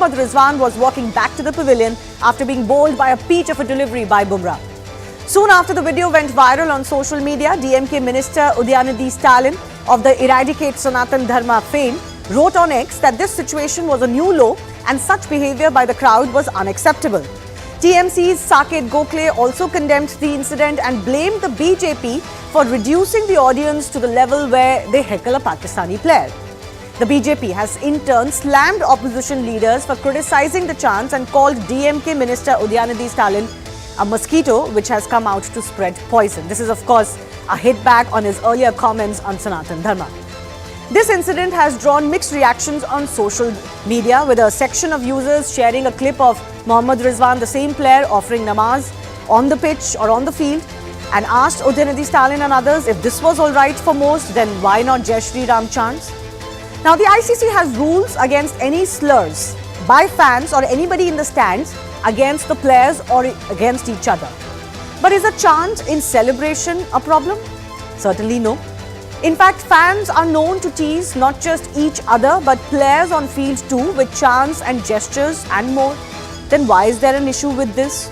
Mohammad Rizwan was walking back to the pavilion after being bowled by a peach of a delivery by Bumrah. Soon after the video went viral on social media, DMK Minister Udayanidhi Stalin of the Eradicate Sanatan Dharma fame wrote on X that this situation was a new low and such behavior by the crowd was unacceptable. TMC's Saket Gokhale also condemned the incident and blamed the BJP for reducing the audience to the level where they heckle a Pakistani player. The BJP has in turn slammed opposition leaders for criticizing the chants and called DMK Minister Udayanidhi Stalin a mosquito which has come out to spread poison. This is of course a hit back on his earlier comments on Sanatan Dharma. This incident has drawn mixed reactions on social media, with a section of users sharing a clip of Mohammad Rizwan, the same player, offering namaz on the pitch or on the field, and asked Udayanidhi Stalin and others if this was alright for most, then why not Jai Shree Ram chants? Now, the ICC has rules against any slurs by fans or anybody in the stands against the players or against each other. But is a chant in celebration a problem? Certainly no. In fact, fans are known to tease not just each other but players on field too with chants and gestures and more. Then why is there an issue with this?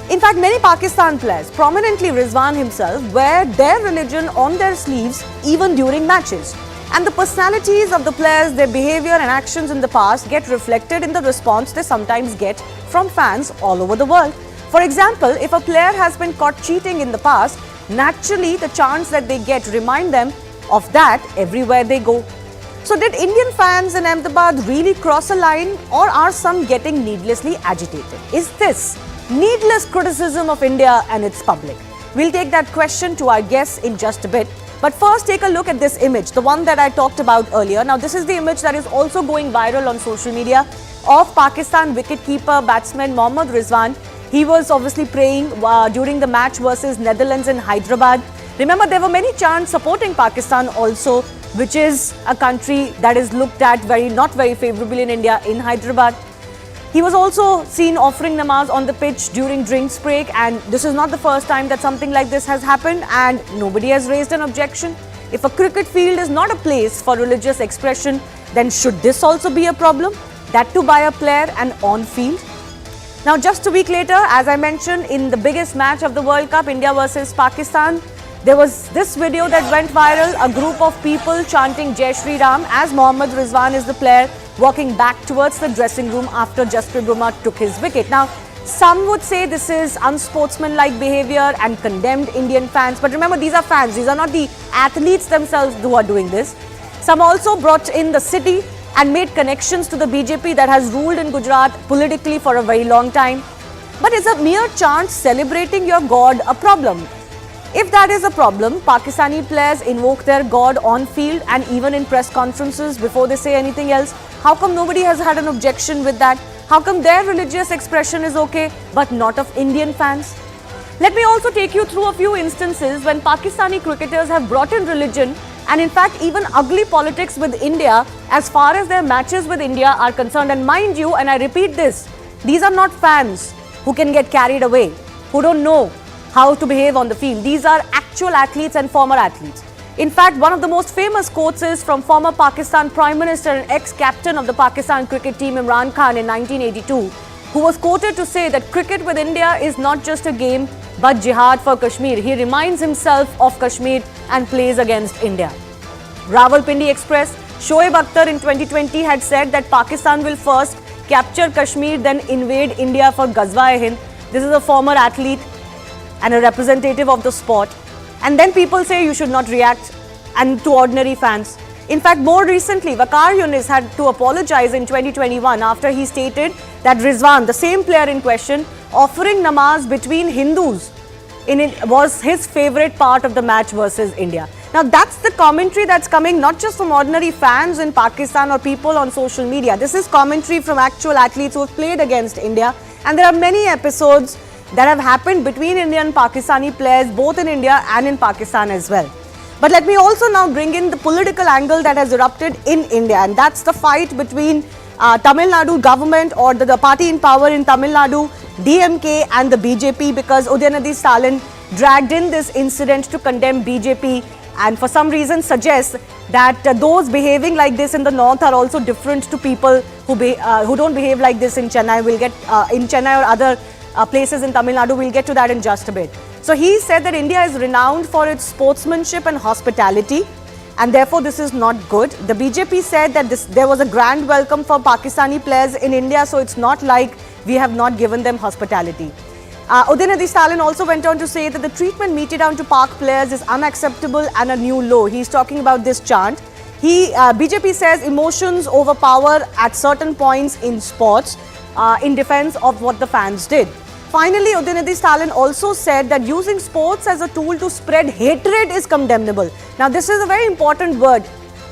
In fact, many Pakistan players, prominently Rizwan himself, wear their religion on their sleeves even during matches. And the personalities of the players, their behavior and actions in the past get reflected in the response they sometimes get from fans all over the world. For example, if a player has been caught cheating in the past, naturally the chants that they get remind them of that everywhere they go. So did Indian fans in Ahmedabad really cross a line, or are some getting needlessly agitated? Is this needless criticism of India and its public? We'll take that question to our guests in just a bit. But first, take a look at this image, the one that I talked about earlier. Now, this is the image that is also going viral on social media of Pakistan wicketkeeper batsman Mohammad Rizwan. He was obviously praying during the match versus Netherlands in Hyderabad. Remember, there were many chants supporting Pakistan also, which is a country that is looked at not very favorably in India, in Hyderabad. He was also seen offering namaz on the pitch during drinks break, and this is not the first time that something like this has happened, and nobody has raised an objection. If a cricket field is not a place for religious expression, then should this also be a problem? That too by a player and on field? Now, just a week later, as I mentioned, in the biggest match of the World Cup, India versus Pakistan, there was this video that went viral, a group of people chanting Jai Shree Ram as Mohammad Rizwan is the player walking back towards the dressing room after Jasprit Bumrah took his wicket. Now, some would say this is unsportsmanlike behavior and condemned Indian fans. But remember, these are fans. These are not the athletes themselves who are doing this. Some also brought in the city and made connections to the BJP that has ruled in Gujarat politically for a very long time. But is a mere chant celebrating your God a problem? If that is a problem, Pakistani players invoke their God on field and even in press conferences before they say anything else. How come nobody has had an objection with that? How come their religious expression is okay but not of Indian fans? Let me also take you through a few instances when Pakistani cricketers have brought in religion and in fact even ugly politics with India as far as their matches with India are concerned. And mind you, and I repeat this, these are not fans who can get carried away, who don't know how to behave on the field. These are actual athletes and former athletes. In fact, one of the most famous quotes is from former Pakistan Prime Minister and ex-captain of the Pakistan cricket team Imran Khan in 1982, who was quoted to say that cricket with India is not just a game but jihad for Kashmir. He reminds himself of Kashmir and plays against India. Rawalpindi Express, Shoaib Akhtar in 2020 had said that Pakistan will first capture Kashmir, then invade India for Ghazwa-e-Hind. This is a former athlete and a representative of the sport. And then people say you should not react and to ordinary fans. In fact, more recently, Waqar Younis had to apologize in 2021 after he stated that Rizwan, the same player in question, offering namaz between Hindus was his favorite part of the match versus India. Now, that's the commentary that's coming not just from ordinary fans in Pakistan or people on social media. This is commentary from actual athletes who have played against India. And there are many episodes that have happened between Indian and Pakistani players, both in India and in Pakistan as well. But let me also now bring in the political angle that has erupted in India, and that's the fight between Tamil Nadu government or the party in power in Tamil Nadu, DMK, and the BJP, because Udayanidhi Stalin dragged in this incident to condemn BJP and for some reason suggests that those behaving like this in the north are also different to people who don't behave like this in Chennai. We'll get in Chennai or other places in Tamil Nadu. We'll get to that in just a bit. So he said that India is renowned for its sportsmanship and hospitality, and therefore this is not good. The BJP said that there was a grand welcome for Pakistani players in India, so it's not like we have not given them hospitality. Udayanidhi Stalin also went on to say that the treatment meted out to Pak players is unacceptable and a new low. He's talking about this chant. BJP says emotions overpower at certain points in sports in defense of what the fans did. Finally, Udayanidhi Stalin also said that using sports as a tool to spread hatred is condemnable. Now, this is a very important word.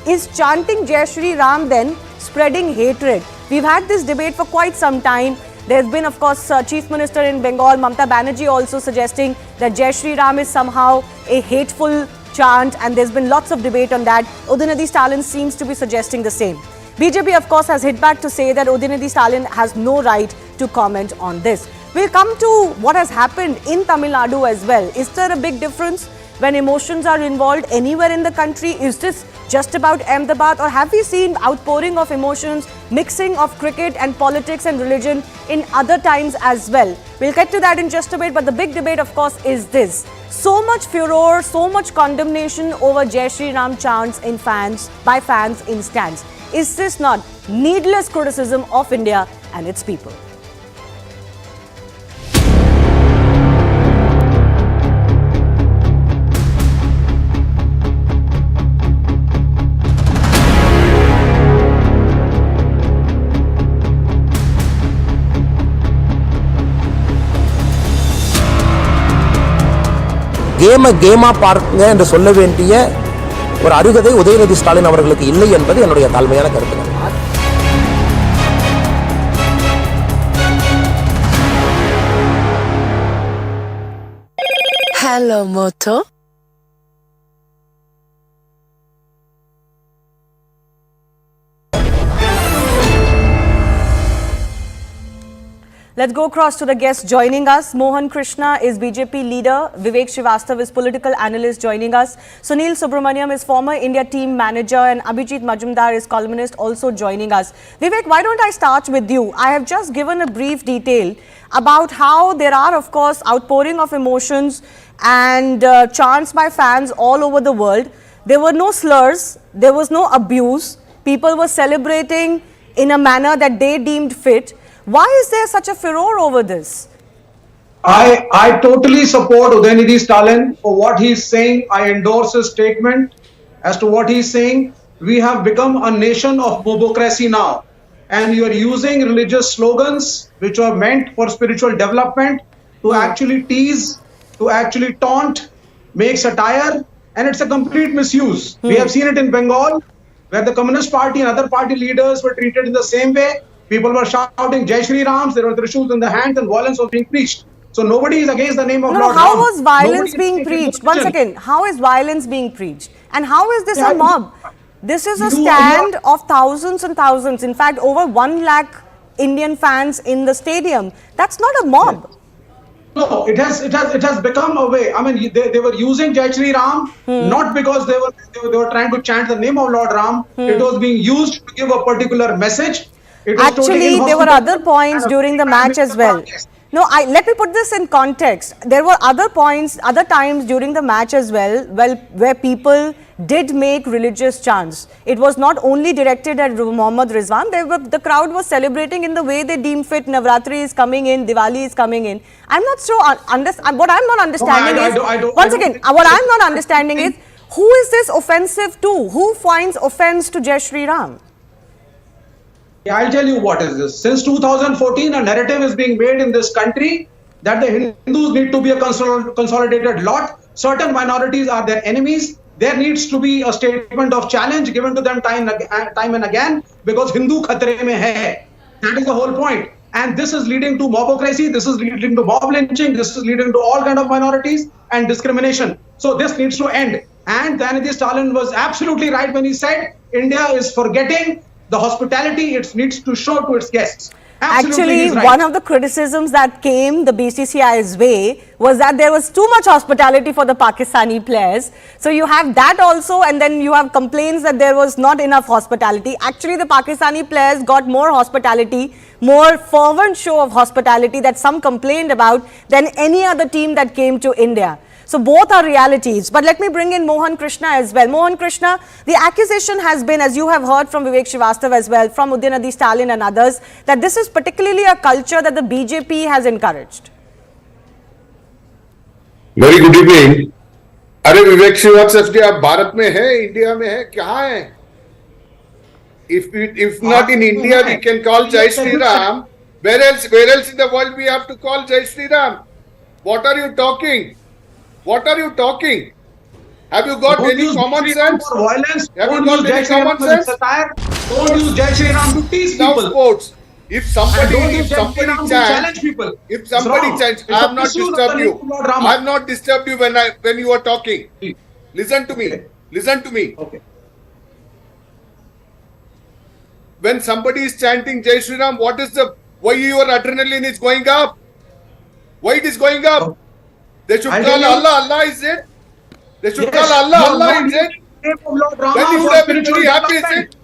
Is chanting Jai Shree Ram then spreading hatred? We've had this debate for quite some time. There's been, of course, Chief Minister in Bengal, Mamata Banerjee, also suggesting that Jai Shree Ram is somehow a hateful chant, and there's been lots of debate on that. Udayanidhi Stalin seems to be suggesting the same. BJP, of course, has hit back to say that Udayanidhi Stalin has no right to comment on this. We'll come to what has happened in Tamil Nadu as well. Is there a big difference when emotions are involved anywhere in the country? Is this just about Ahmedabad, or have we seen outpouring of emotions, mixing of cricket and politics and religion in other times as well? We'll get to that in just a bit, but the big debate, of course, is this. So much furor, so much condemnation over Jai Shree Ram chants by fans in stands. Is this not needless criticism of India and its people? கேமா பார்க்குங்க என்று சொல்ல வேண்டிய ஒரு அருகதை உதயநிதி ஸ்டாலின் அவர்களுக்கு இல்லை என்பது என்னுடைய தாழ்மையான கருத்து. Hello, Moto. Let's go across to the guests joining us. Mohan Krishna is BJP leader. Vivek Srivastava is political analyst joining us. Sunil Subramaniam is former India team manager, and Abhijit Majumdar is columnist also joining us. Vivek, why don't I start with you? I have just given a brief detail about how there are, of course, outpouring of emotions and chants by fans all over the world. There were no slurs, there was no abuse. People were celebrating in a manner that they deemed fit. Why is there such a furor over this? I totally support Udayanidhi Stalin for what he is saying. I endorse his statement as to what he is saying. We have become a nation of mobocracy now, and you are using religious slogans which are meant for spiritual development to actually tease, to actually taunt, make satire, and it's a complete misuse. We have seen it in Bengal, where the Communist Party and other party leaders were treated in the same way. People were shouting Jai Shree Rams, there were Trishuls in the hands, and violence was being preached. So nobody is against the name of Lord Ram. How was violence being preached? One second. How is violence being preached? And how is this a mob? This is a stand of thousands and thousands. In fact, over 1 lakh Indian fans in the stadium. That's not a mob. No, it has become a way. I mean, they were using Jai Shree Ram not because they were trying to chant the name of Lord Ram. It was being used to give a particular message. Actually, there were other points during the match as well. No, let me put this in context. There were other points, other times during the match as well, where people did make religious chants. It was not only directed at Mohammad Rizwan. The crowd was celebrating in the way they deem fit. Navratri is coming in, Diwali is coming in. I'm not sure. What I'm not understanding is, once again, what I'm not understanding is, who is this offensive to? Who finds offense to Jai Shree Ram? Yeah, I'll tell you what is this. Since 2014, a narrative is being made in this country that the Hindus need to be a consolidated lot. Certain minorities are their enemies. There needs to be a statement of challenge given to them time and again, because Hindu khatre mein hai. That is the whole point. And this is leading to mobocracy. This is leading to mob lynching. This is leading to all kind of minorities and discrimination. So this needs to end. And Udayanidhi Stalin was absolutely right when he said India is forgetting the hospitality it needs to show to its guests. Actually, he's right. one of the criticisms that came the BCCI's way was that there was too much hospitality for the Pakistani players. So you have that also, and then you have complaints that there was not enough hospitality. Actually, the Pakistani players got more hospitality, more fervent show of hospitality that some complained about than any other team that came to India. So both are realities. But let me bring in Mohan Krishna as well. Mohan Krishna, the accusation has been, as you have heard from Vivek Srivastava as well, from Udyanidhi Stalin and others, that this is particularly a culture that the BJP has encouraged. Very good evening. अरे विवेक श्रीवास्तव जी, आप भारत में है, India में है, कहाँ है? If not in India, we can call Jai Shree Ram. Where else in the world we have to call Jai Shree Ram? What are you talking? What are you talking? Have you got any common sense? Violence. Have you Don't got use Jai any Shree Ram common as sense? satire. Don't use Jai Shree Ram to tease Now people. sports. If And somebody don't use Jai Shree Ram to chants, challenge people. if It's somebody wrong. chants, It's I a have not misuse of disturbed the you. name of Lord Rama. I have not disturbed you when you are talking. Listen to me. Okay. Listen to me. Okay. When somebody is chanting Jai Shree Ram, why your adrenaline is going up? Why it is going up? Okay. They should I'll call tell you. Allah, Allah is it? They should Yes, call Allah, you are Allah not is it? using the name of Lord Rama Then you for would have been spiritual very happy, is development. it?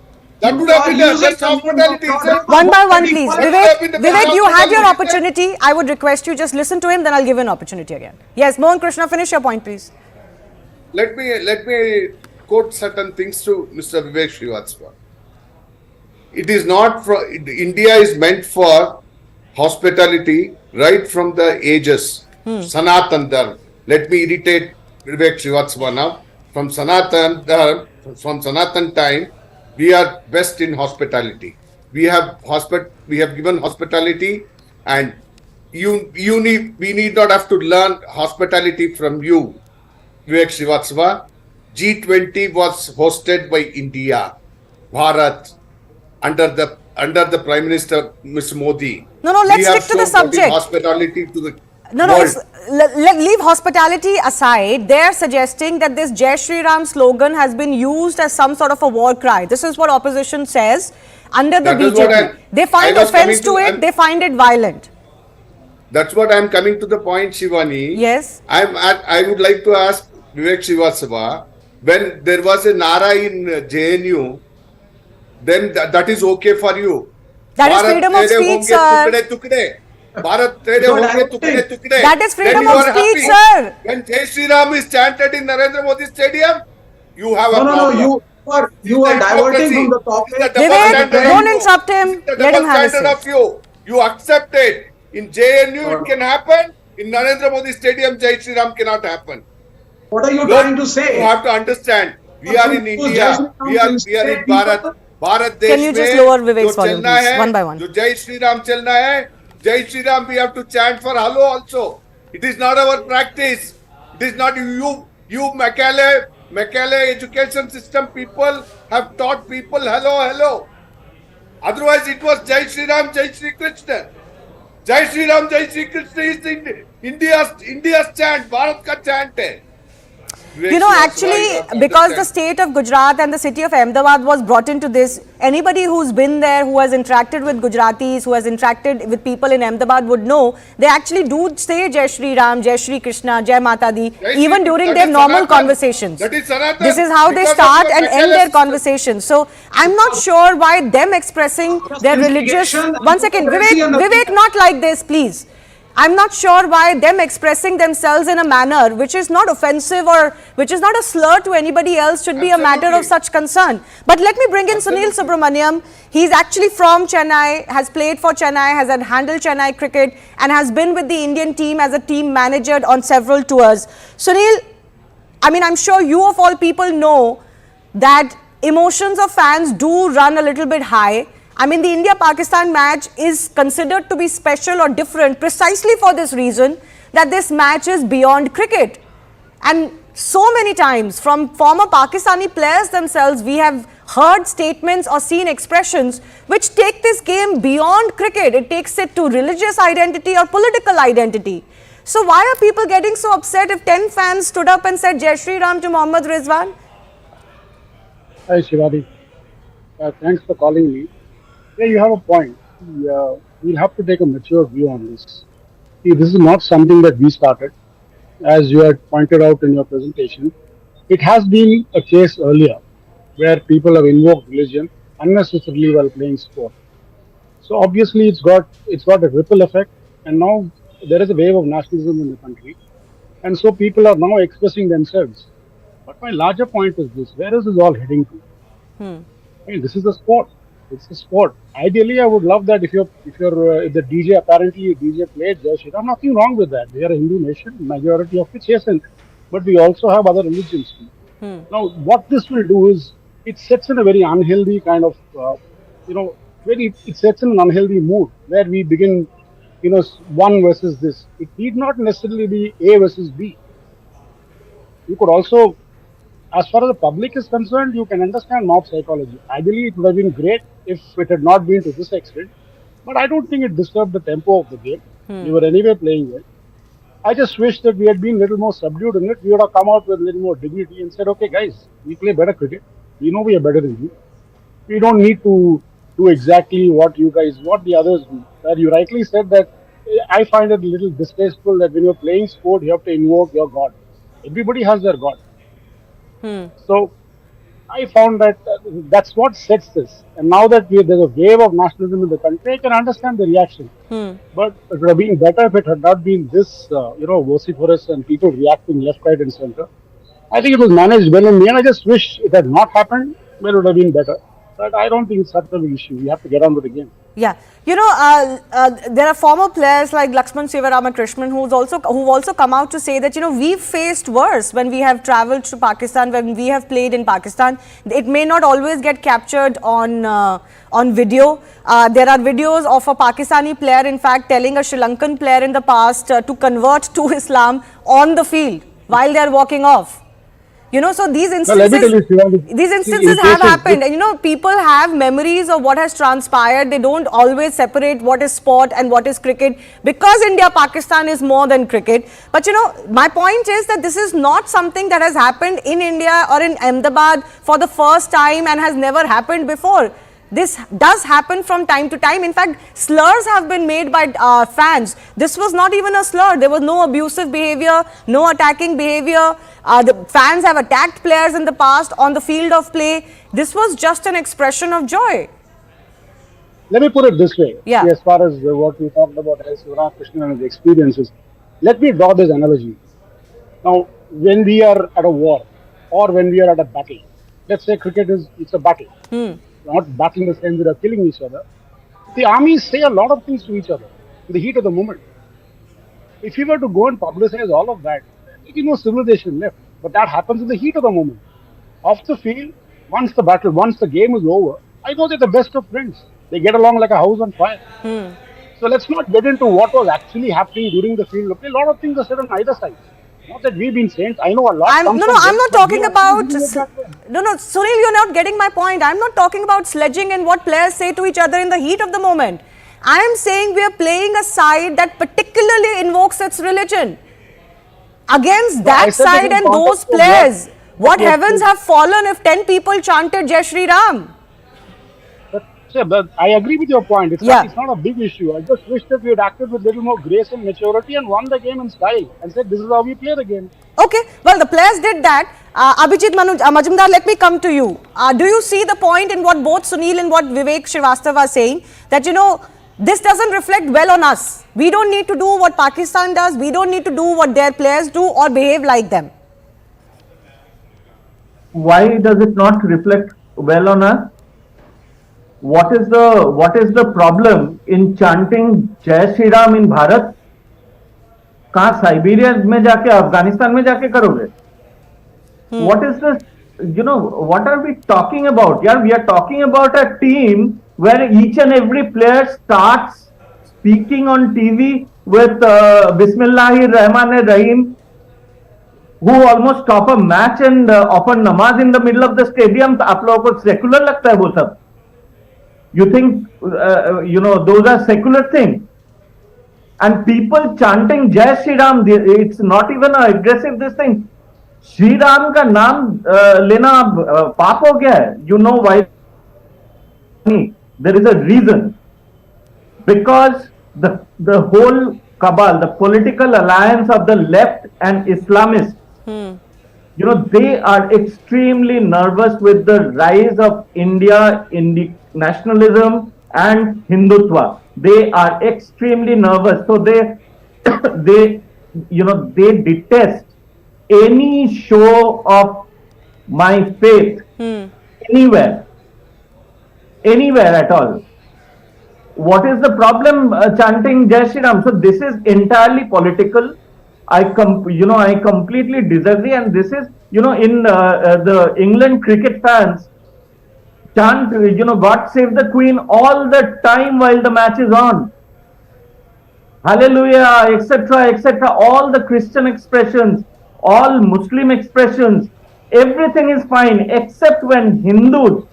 That You would have are been the using best the name of hospitality, Lord is it? Rama One by for one, getting please. political- Vivek, you had your Hospitality. opportunity. I would request you just listen to him, then I'll give you an opportunity again. Yes, Mohan Krishna, finish your point, please. Let me quote certain things to Mr. Vivek Srivastava. It is not for India is meant for hospitality right from the ages. Sanatan Dharma. Let me irritate Vivek Srivastava now. From Sanatan Dharma, from Sanatan time, we are best in hospitality. We have given hospitality, and we need not have to learn hospitality from you, Vivek Srivastava. G20 was hosted by India, Bharat, under the Prime Minister Ms. Modi. No, let's We have stick to the shown what is subject. hospitality to the No, world. leave hospitality aside. They're suggesting that this Jai Shree Ram slogan has been used as some sort of a war cry. This is what opposition says under the That is what BJP. They I find was offense coming to to- it. They find it violent. That's what I am coming to the point, Shivani. Yes. I would like to ask Vivek Srivastava, when there was a Nara in JNU, then that is okay for you. That is Bharat freedom of tere speech, honge sir. tukde tukde. Bharat tere honge tukde tukde. That is freedom Then you of are speech, happy. sir. When Jai Shree Ram is chanted in Narendra Modi Stadium, you have a No, problem. you are diverting from the topic. This is the double Vivek, standard of don't you. interrupt him. This is the Let him double have a standard say. of you. You accept it. In JNU it can happen. In Narendra Modi Stadium, Jai Shree Ram cannot happen. What are you Look, trying to say? You have to understand. We are in India. We are in Bharat. Bharat desh Can you just mein lower Vivek's jo volume, chalna please, hai, one by one? Jo Jai Shree Ram chalna hai, Jai Shree Ram we have to chant for hello also. It is not our practice. It is not you Macaulay education system people have taught people hello. Otherwise it was Jai Shree Ram, Jai Shree Krishna. Jai Shree Ram, Jai Shree Krishna is India's chant, Bharat ka chant hai. You know, actually, because the state of Gujarat and the city of Ahmedabad was brought into this, anybody who's been there, who has interacted with Gujaratis, who has interacted with people in Ahmedabad would know, they actually do say Jai Shree Ram, Jai Shree Krishna, Jai Mata Di, even during their normal conversations. That is Sanatan. This is how they Because of start your and end Macaulay their system. conversations. So, I'm not sure why them expressing their religious... Instigation and One second, hypocrisy and Vivek, not like this, please. I'm not sure why them expressing themselves in a manner which is not offensive or which is not a slur to anybody else should be a matter of Absolutely. such concern. But let me bring in Sunil Subramaniam. He's actually from Chennai, has played for Chennai, has handled Chennai cricket and has been with the Indian team as a team manager on several tours. Sunil, I mean, I'm sure you of all people know that emotions of fans do run a little bit high. I mean, the India-Pakistan match is considered to be special or different precisely for this reason, that this match is beyond cricket. And so many times from former Pakistani players themselves, we have heard statements or seen expressions which take this game beyond cricket. It takes it to religious identity or political identity. So why are people getting so upset if 10 fans stood up and said Jai Shree Ram to Mohammad Rizwan? Hi Shivadi, thanks for calling me. Yeah, you have a point. we'll have to take a mature view on this. See, this is not something that we started, as you had pointed out in your presentation. It has been a case earlier where people have invoked religion unnecessarily while playing sport. So obviously it's got a ripple effect, and now there is a wave of nationalism in the country, and so people are now expressing themselves. But my larger point is this: where is this all heading to? I mean, this is a sport. It's a sport. Ideally, I would love that if the DJ, apparently DJ played Jai Shree Ram, nothing wrong with that. We are a Hindu nation, majority of which, yes, but we also have other religions too. Now, what this will do is it sets in a very unhealthy kind of, it sets in an unhealthy mood where we begin, one versus this. It need not necessarily be A versus B. You could also, as far as the public is concerned, you can understand mob psychology. Ideally, it would have been great if it had not been to this extent, but I don't think it disturbed the tempo of the game. We were anyway playing well. I just wish that we had been a little more subdued in it. We would have come out with a little more dignity and said, okay, guys, we play better cricket. We know we are better than you. We don't need to do exactly what the others do. That you rightly said that I find it a little distasteful that when you're playing sport, you have to invoke your God. Everybody has their God. So I found that that's what sets this. And now that there's a wave of nationalism in the country, I can understand the reaction. But it would have been better if it had not been this, vociferous and people reacting left, right, and center. I think it was managed well in the end. I just wish it had not happened. Well, it would have been better. But I don't think it's such a big issue. We have to get on with the game. Yeah, there are former players like Lakshman Sivaramakrishnan who've also come out to say that we've faced worse when we have travelled to Pakistan, when we have played in Pakistan. It may not always get captured on video. There are videos of a Pakistani player, in fact, telling a Sri Lankan player in the past to convert to Islam on the field while they are walking off. So these instances have happened, and people have memories of what has transpired. They don't always separate what is sport and what is cricket, because India-Pakistan is more than cricket. But my point is that this is not something that has happened in India or in Ahmedabad for the first time and has never happened before. This does happen from time to time. In fact, slurs have been made by fans. This was not even a slur. There was no abusive behavior, no attacking behavior. The fans have attacked players in the past on the field of play. This was just an expression of joy. Let me put it this way. Yeah. As far as what we talked about as Krishnan and his experiences, let me draw this analogy. Now, when we are at a war or when we are at a battle, let's say cricket it's a battle. Not battle in the sense that are killing each other. The armies say a lot of things to each other in the heat of the moment. If you were to go and publicize all of that, there is no civilization left. But that happens in the heat of the moment. Off the field, once the game is over, I know they're the best of friends. They get along like a house on fire. So let's not get into what was actually happening during the field of play. A lot of things are said on either side. Not that we've been saints. I know a lot. I'm not talking about. No, Sunil, you're not getting my point. I'm not talking about sledging and what players say to each other in the heat of the moment. I am saying we are playing a side that particularly invokes its religion. Against that side and those players, what heavens have fallen if 10 people chanted Jai Shree Ram? But I agree with your point. It's not a big issue. I just wish that we had acted with a little more grace and maturity and won the game in style and said, this is how we play the game. Okay, well, the players did that. Abhijit Majumdar, let me come to you. Do you see the point in what both Sunil and what Vivek Srivastava are saying? That, this doesn't reflect well on us. We don't need to do what Pakistan does. We don't need to do what their players do or behave like them. Why does it not reflect well on us? What is the problem in chanting Jai Shree Ram in Bharat? कहाँ Siberia में जाके अफगानिस्तान में जाके करोगे? What is this? What are we talking about? Yeah, we are talking about a team where each and every player starts speaking on TV with Bismillahir Rahmanir Rahim, who almost stop a match and offer namaz in the middle of the stadium. आप लोगों को secular लगता है वो सब? You think, those are secular things. And people chanting Jai Shree Ram, it's not even an aggressive this thing. Sri Ram का नाम लेना पाप हो गया है. You know why? There is a reason. because the whole cabal, the political alliance of the left and Islamists, they are extremely nervous with the rise of India in the nationalism and Hindutva. They are extremely nervous. So they detest any show of my faith anywhere at all. What is the problem chanting Jai Shree Ram? So this is entirely political. I completely disagree, and this is, in the England cricket fans chant, God save the Queen all the time while the match is on. Hallelujah, etc., etc. All the Christian expressions, all Muslim expressions, everything is fine except when Hindus.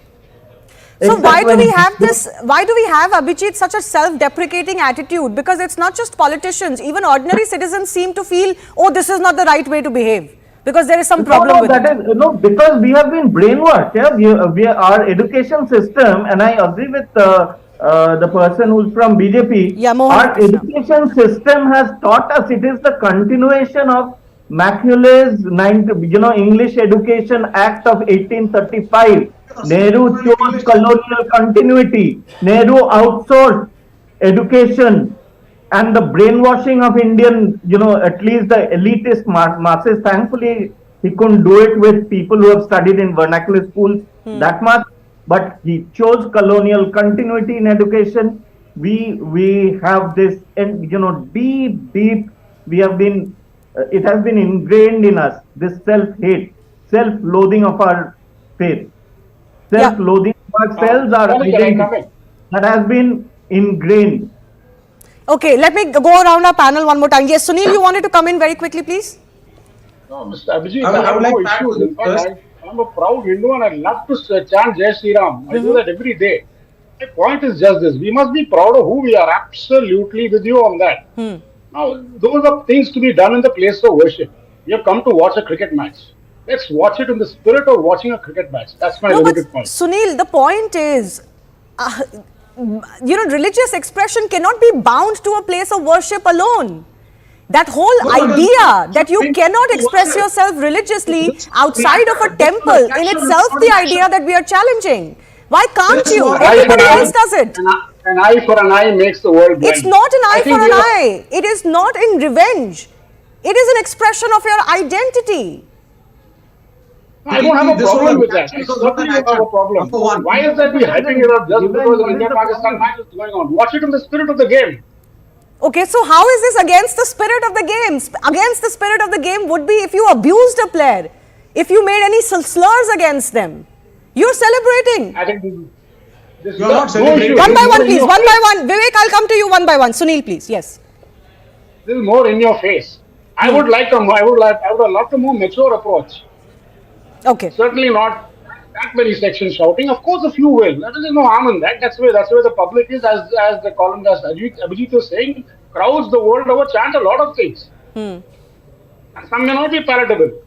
So why do we have this, why do we have, Abhijit, such a self-deprecating attitude? Because it's not just politicians, even ordinary citizens seem to feel, oh, this is not the right way to behave. Because there is some problem with it. Because we have been brainwashed. Yeah? Our education system, and I agree with the person who's from BJP, our education system has taught us, it is the continuation of Macaulay's English Education Act of 1835. Nehru chose colonial continuity. Nehru outsourced education and the brainwashing of Indian, at least the elitist masses. Thankfully, he couldn't do it with people who have studied in vernacular schools that much. But he chose colonial continuity in education. We have this, deep. We have been. It has been ingrained in us. This self-hate, self-loathing of our faith. Self-loathing of ourselves, our identity, that has been ingrained. Okay, let me go around our panel one more time. Yes, Sunil, you wanted to come in very quickly, please? No, Mr. Abhijit, I would like no issues. In fact, I'm a proud Hindu and I love to chant Jai Shree Ram. I do that every day. My point is just this. We must be proud of who we are. Absolutely with you on that. Now, those are things to be done in the place of worship. We have come to watch a cricket match. Let's watch it in the spirit of watching a cricket match. That's my limited point. Sunil, the point is, religious expression cannot be bound to a place of worship alone. That whole idea that you cannot express yourself religiously outside of a temple in itself the idea that we are challenging. Why can't you? Everybody else does it. An eye for an eye makes the world blind. It's not an eye for an eye. It is not in revenge. It is an expression of your identity. I don't have a problem with that. I certainly don't have a problem. Why is that we hyping it up just because the India-Pakistan match is going on? Watch it in the spirit of the game. Okay, so how is this against the spirit of the game? Against the spirit of the game would be if you abused a player, if you made any slurs against them. You're celebrating. I think this You're not celebrating. One by one, please. One by one. Vivek, I'll come to you one by one. Sunil, please. Yes. This is more in your face. I would have loved a more mature approach. Okay. Certainly not that many sections shouting. Of course, a few will. There is no harm in that. That's where the public is, as the columnist Abhijit was saying. Crowds the world over chant a lot of things. And some may not be palatable.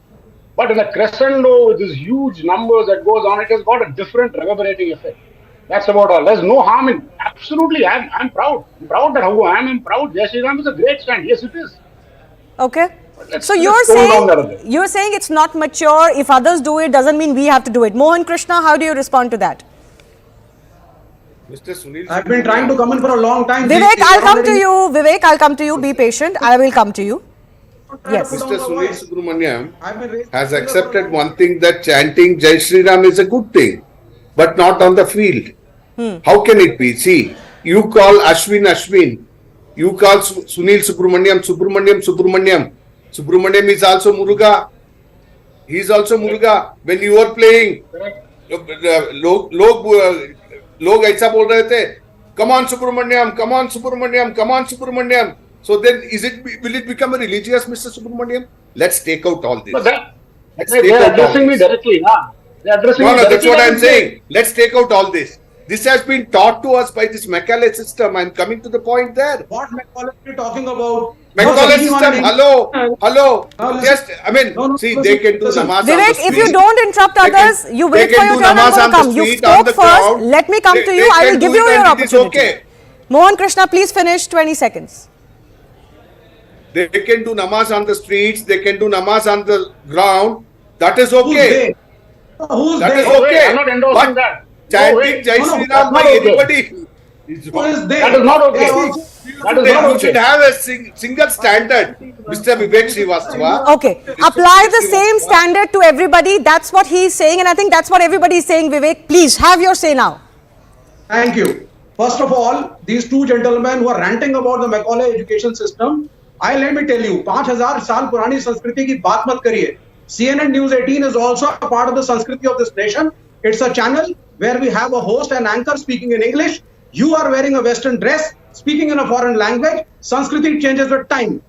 But in a crescendo with these huge numbers that goes on, it has got a different reverberating effect. That's about all. There's no harm in. Absolutely, I'm proud. I'm proud that who I am. I'm proud. Jai Shree Ram is a great stand. Yes, it is. Okay. So you're saying it's not mature. If others do it, doesn't mean we have to do it. Mohan Krishna, how do you respond to that? Mr. Sunil, I've been trying to come in for a long time. Vivek, I'll come to you. Vivek, I'll come to you. Be patient. I will come to you. Yes. Mr. Sunil Subramaniam has accepted one thing, that chanting Jai Shree Ram is a good thing, but not on the field. How can it be? See, you call Ashwin. You call Sunil Subramaniam. Subramaniam is also Muruga. He is also Muruga. When you are playing, log aisa bol rahe the, come on Subramaniam. So then, will it become a religious, Mr. Subramaniam? Let's take out all this. But they're addressing me directly. They're addressing me directly. That's what I'm saying. Let's take out all this. This has been taught to us by this Macaulay system. I'm coming to the point there. What Macaulay are you talking about? Macaulay system, hello. See, they can do namaz. Vivek, if you don't interrupt others, you wait for your turn and come. You spoke first. Let me come to you. I will give you your opportunity. Mohan Krishna, please finish. 20 seconds. They can do namaz on the streets, they can do namaz on the ground. That is Who's okay. they? Who's That they? is okay. I'm not endorsing But that. chanting Jai Shree Ram by okay. anybody is Who wrong. is they? That is not okay. They are also- That is not You okay. should have a single standard, Mr. Vivek Srivastava. Okay. Apply the same standard to everybody. That's what he's saying. And I think that's what everybody is saying, Vivek. Please have your say now. Thank you. First of all, these two gentlemen who are ranting about the Macaulay education system, let me tell you, 5,000 साल पुरानी संस्कृति की बात मत करिए. CNN News 18 is also a part of the Sanskriti of this nation. It's a channel where we have a host and anchor speaking in English. You are wearing a Western dress, speaking in a foreign language. Sanskriti changes with time.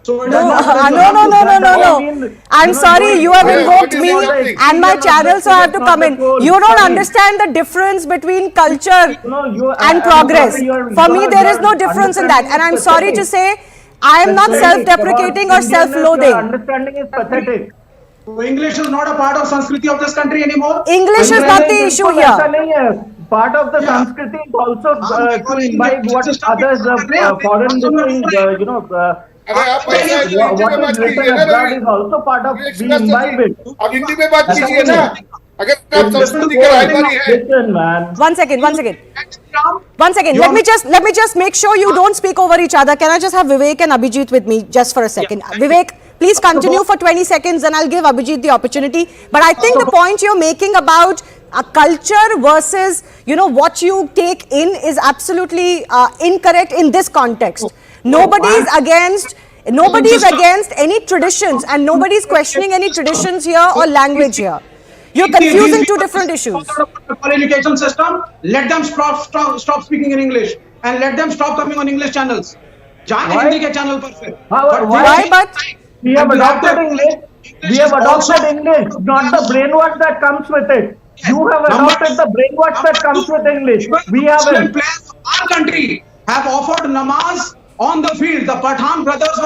So it is not No. I'm sorry, you have Yeah, invoked what is me your thing? and my channel, so I have to come in. You don't understand the difference between culture and progress. For me, there is no difference in that. And I'm sorry to say, I am not self-deprecating or self-loathing. Understanding is pathetic. So English is not a part of Sanskriti of this country anymore. English is not the issue बिल्कुल ऐसा here. नहीं है. Part of the Sanskriti is also to imbibe what others foreign doing, अरे आप ऐसा है तो Hindi what में बात is written कीजिए ना abroad भाई. is also part of Express we imbibe it. अब हिंदी में बात कीजिए ना. अगर आप संस्कृति का रायबारी है. Listen, man. One second. One second. Let me just make sure you don't speak over each other. Can I just have Vivek and Abhijit with me just for a second? Vivek, please continue for 20 seconds and I'll give Abhijit the opportunity. But I think the point you're making about a culture versus, what you take in is absolutely incorrect in this context. Nobody is against any traditions and nobody is questioning any traditions here or language here. You're confusing two different issues. Education system, let them stop speaking in English and let them stop coming on English channels. जाएं हिंदी के channel पर फिर. Why? But We have adopted English. We have adopted English, not the brainwash that comes with it. You have adopted the brainwash that comes with English. We haven't. Players of our country have offered namaz on the field. The Pathan brothers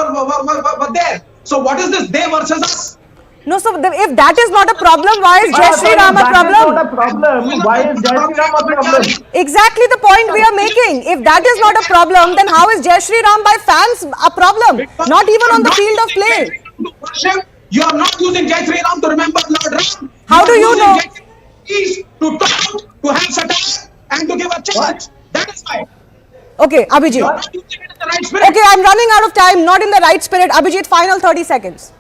were there. So what is this they versus us? no, so if that is not a problem, why is Jai Shree Ram a That is problem? not a problem. Why is Jai Shree Ram a problem? Exactly the point we are making. If that is not a problem, then how is Jai Shree Ram by fans a problem? Not even on the field of play. You are not using Jai Shree Ram to remember Lord Ram. How do you know? To talk, to have satire, and to give a chant. That is why. Okay, Abhijit. You are not using it in the right spirit. Okay, I'm running out of time, not in the right spirit. Abhijit, final 30 seconds.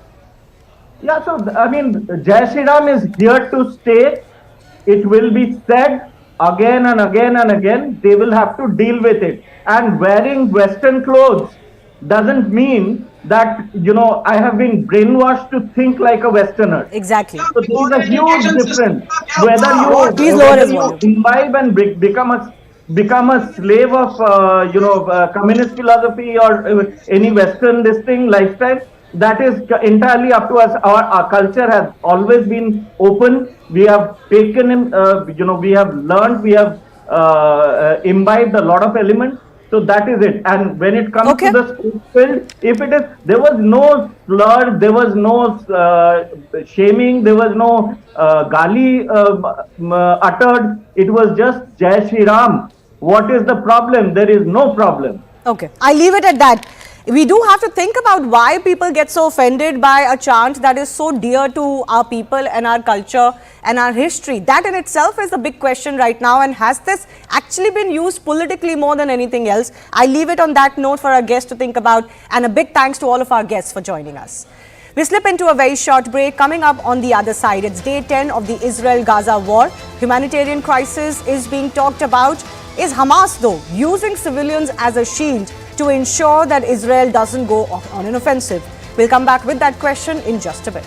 Yeah, so I mean, Jai Shree Ram is here to stay. It will be said again and again and again. They will have to deal with it. And wearing Western clothes doesn't mean that, I have been brainwashed to think like a Westerner. Exactly. So there is a huge difference. Whether Please lower his you volume. imbibe and become a slave of, communist philosophy or any Western lifestyle, that is entirely up to us. Our culture has always been open. We have taken in, we have learned, we have imbibed a lot of elements. So that is it. And when it comes to the sports field, there was no slur, there was no shaming, there was no gali uttered. It was just Jai Shree Ram. What is the problem? There is no problem. Okay, I leave it at that. We do have to think about why people get so offended by a chant that is so dear to our people and our culture and our history. That in itself is a big question right now, and has this actually been used politically more than anything else? I leave it on that note for our guests to think about, and a big thanks to all of our guests for joining us. We slip into a very short break. Coming up on the other side, it's day 10 of the Israel-Gaza war. Humanitarian crisis is being talked about. Is Hamas, though, using civilians as a shield to ensure that Israel doesn't go on an offensive? We'll come back with that question in just a bit.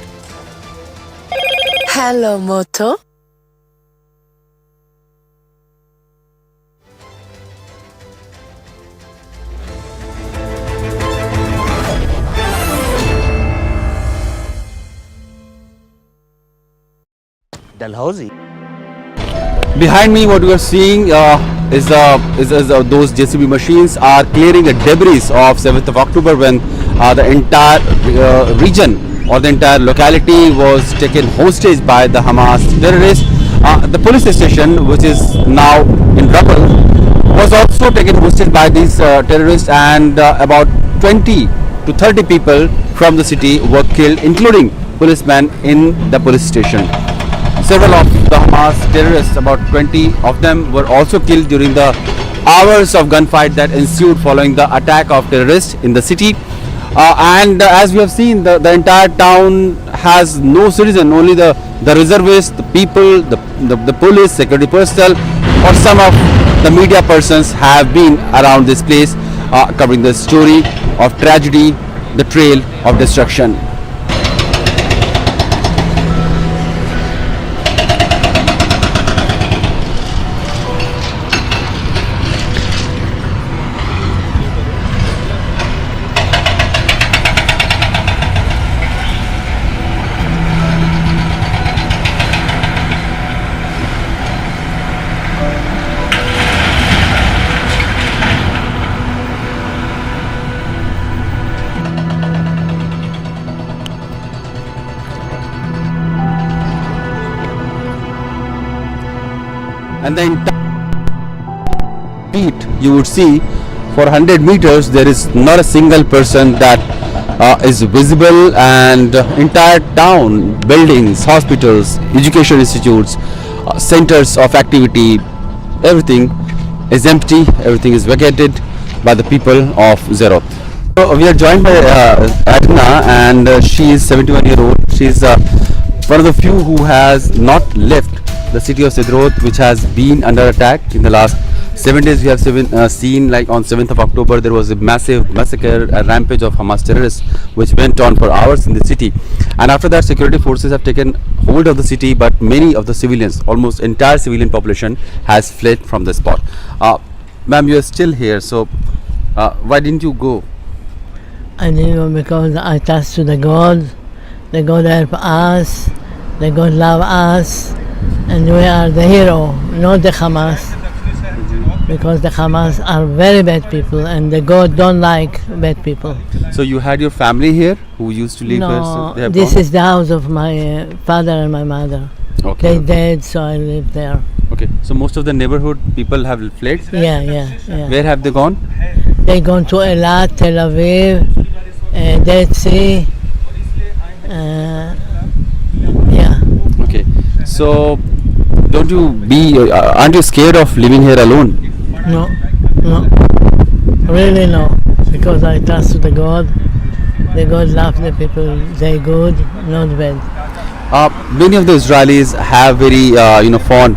Hello, Moto. Dalhousie. Behind me, what we are seeing is those JCB machines are clearing the debris of 7th of October when the entire region or the entire locality was taken hostage by the Hamas terrorists. The police station, which is now in rubble, was also taken hostage by these terrorists, and about 20 to 30 people from the city were killed, including policemen in the police station. Several of the Hamas terrorists, about 20 of them, were also killed during the hours of gunfight that ensued following the attack of terrorists in the city. And as we have seen, the entire town has no citizen, only the reservists, the people, the police, security personnel, or some of the media persons have been around this place covering the story of tragedy, the trail of destruction. And the entire street, you would see, for 100 meters there is not a single person that is visible, and entire town, buildings, hospitals, education institutes, centers of activity, everything is empty, everything is vacated by the people of Zeroth. So we are joined by Adna, and she is 71-year-old. She is one of the few who has not left the city of Sidroth, which has been under attack in the last 7 days. We have seen, like on 7th of October, there was a massive massacre, a rampage of Hamas terrorists, which went on for hours in the city. And after that, security forces have taken hold of the city, but many of the civilians, almost entire civilian population, has fled from the spot. Ma'am, you are still here, so why didn't you go? I didn't know because I trust to the God help us, the God love us, and we are the hero, not the Hamas. Because the Hamas are very bad people, and the God don't like bad people. So you had your family here who used to live here? No, So they have this gone? is the house of my father and my mother. Okay. They dead, so I live there. Okay. So most of the neighborhood people have fled? Yeah. Where have they gone? They gone to Eilat, Tel Aviv, Dead Sea. Yeah. Okay. So don't you aren't you scared of living here alone? No, really no, because I trust to the God. The God love the people. They good, not bad. Many of the Israelis have very fond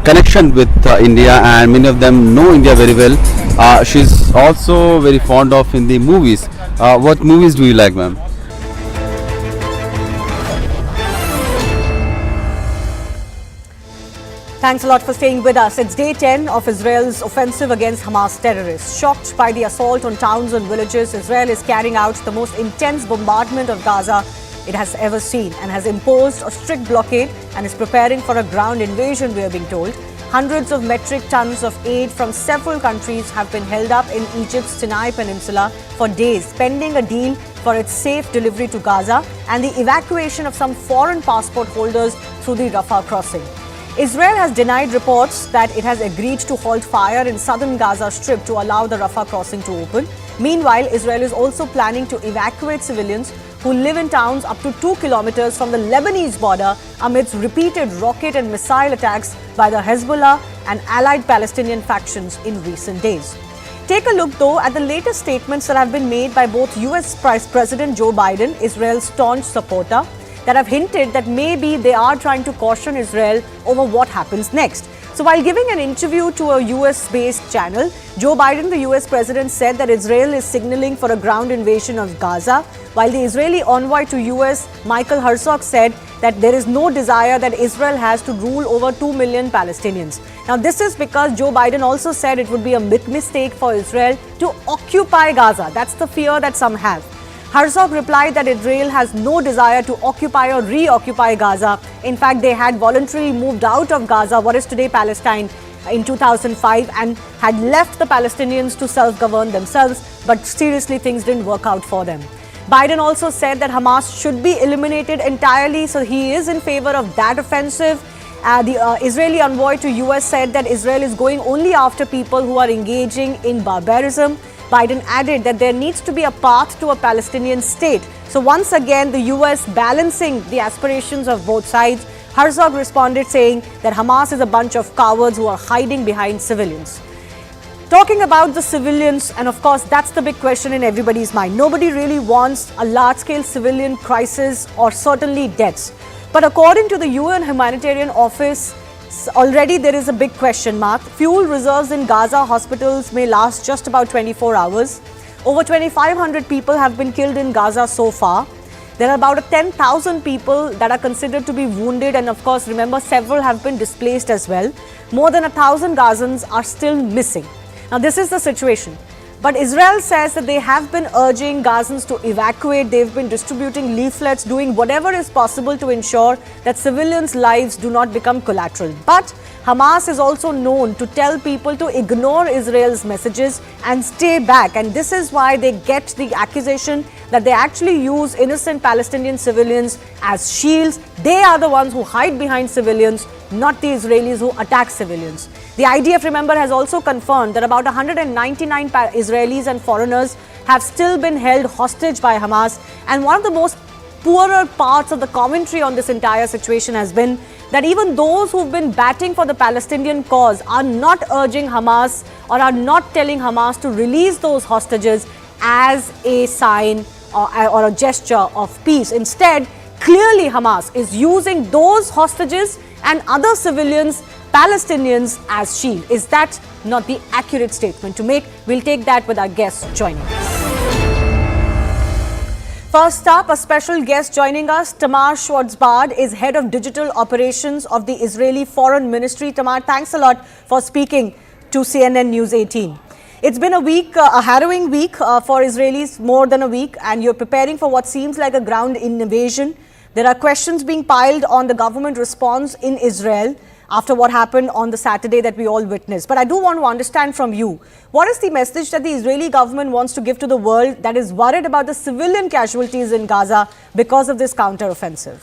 connection with India, and many of them know India very well. She's also very fond of in the movies. What movies do you like, ma'am? Thanks a lot for staying with us. It's day 10 of Israel's offensive against Hamas terrorists. Shocked by the assault on towns and villages, Israel is carrying out the most intense bombardment of Gaza it has ever seen and has imposed a strict blockade and is preparing for a ground invasion, we are being told. Hundreds of metric tons of aid from several countries have been held up in Egypt's Sinai Peninsula for days, pending a deal for its safe delivery to Gaza and the evacuation of some foreign passport holders through the Rafah crossing. Israel has denied reports that it has agreed to halt fire in southern Gaza Strip to allow the Rafah crossing to open. Meanwhile, Israel is also planning to evacuate civilians who live in towns up to 2 kilometers from the Lebanese border amidst repeated rocket and missile attacks by the Hezbollah and allied Palestinian factions in recent days. Take a look, though, at the latest statements that have been made by both US President Joe Biden, Israel's staunch supporter, that have hinted that maybe they are trying to caution Israel over what happens next. So while giving an interview to a US-based channel, Joe Biden, the US president, said that Israel is signaling for a ground invasion of Gaza, while the Israeli envoy to US, Michael Herzog, said that there is no desire that Israel has to rule over 2 million Palestinians. Now, this is because Joe Biden also said it would be a big mistake for Israel to occupy Gaza. That's the fear that some have. Herzog replied that Israel has no desire to occupy or reoccupy Gaza. In fact, they had voluntarily moved out of Gaza, what is today Palestine, in 2005 and had left the Palestinians to self-govern themselves, but seriously things didn't work out for them. Biden also said that Hamas should be eliminated entirely, so he is in favor of that offensive. The Israeli envoy to US said that Israel is going only after people who are engaging in barbarism. Biden added that there needs to be a path to a Palestinian state. So once again, the US balancing the aspirations of both sides. Herzog responded saying that Hamas is a bunch of cowards who are hiding behind civilians. Talking about the civilians, and of course that's the big question in everybody's mind. Nobody really wants a large-scale civilian crisis or certainly deaths. But according to the UN Humanitarian Office, already there is a big question mark. Fuel reserves in Gaza hospitals may last just about 24 hours. Over 2,500 people have been killed in Gaza so far. There are about 10,000 people that are considered to be wounded, and of course, remember, several have been displaced as well. More than 1,000 Gazans are still missing. Now, this is the situation. But Israel says that they have been urging Gazans to evacuate. They've been distributing leaflets, doing whatever is possible to ensure that civilians' lives do not become collateral. But Hamas is also known to tell people to ignore Israel's messages and stay back. And this is why they get the accusation that they actually use innocent Palestinian civilians as shields. They are the ones who hide behind civilians, not the Israelis who attack civilians. The IDF, remember, has also confirmed that about 199 Israelis and foreigners have still been held hostage by Hamas. And one of the most poorer parts of the commentary on this entire situation has been that even those who've been batting for the Palestinian cause are not urging Hamas or are not telling Hamas to release those hostages as a sign or a gesture of peace. Instead, clearly Hamas is using those hostages and other civilians, Palestinians, as shield. Is that not the accurate statement to make? We'll take that with our guests joining us. First up, a special guest joining us. Tamar Schwartzbard is head of digital operations of the Israeli Foreign Ministry. Tamar, thanks a lot for speaking to CNN News 18. It's been a week, a harrowing week for Israelis, more than a week, and you're preparing for what seems like a ground invasion. There are questions being piled on the government response in Israel after what happened on the Saturday that we all witnessed. But I do want to understand from you, what is the message that the Israeli government wants to give to the world that is worried about the civilian casualties in Gaza because of this counteroffensive?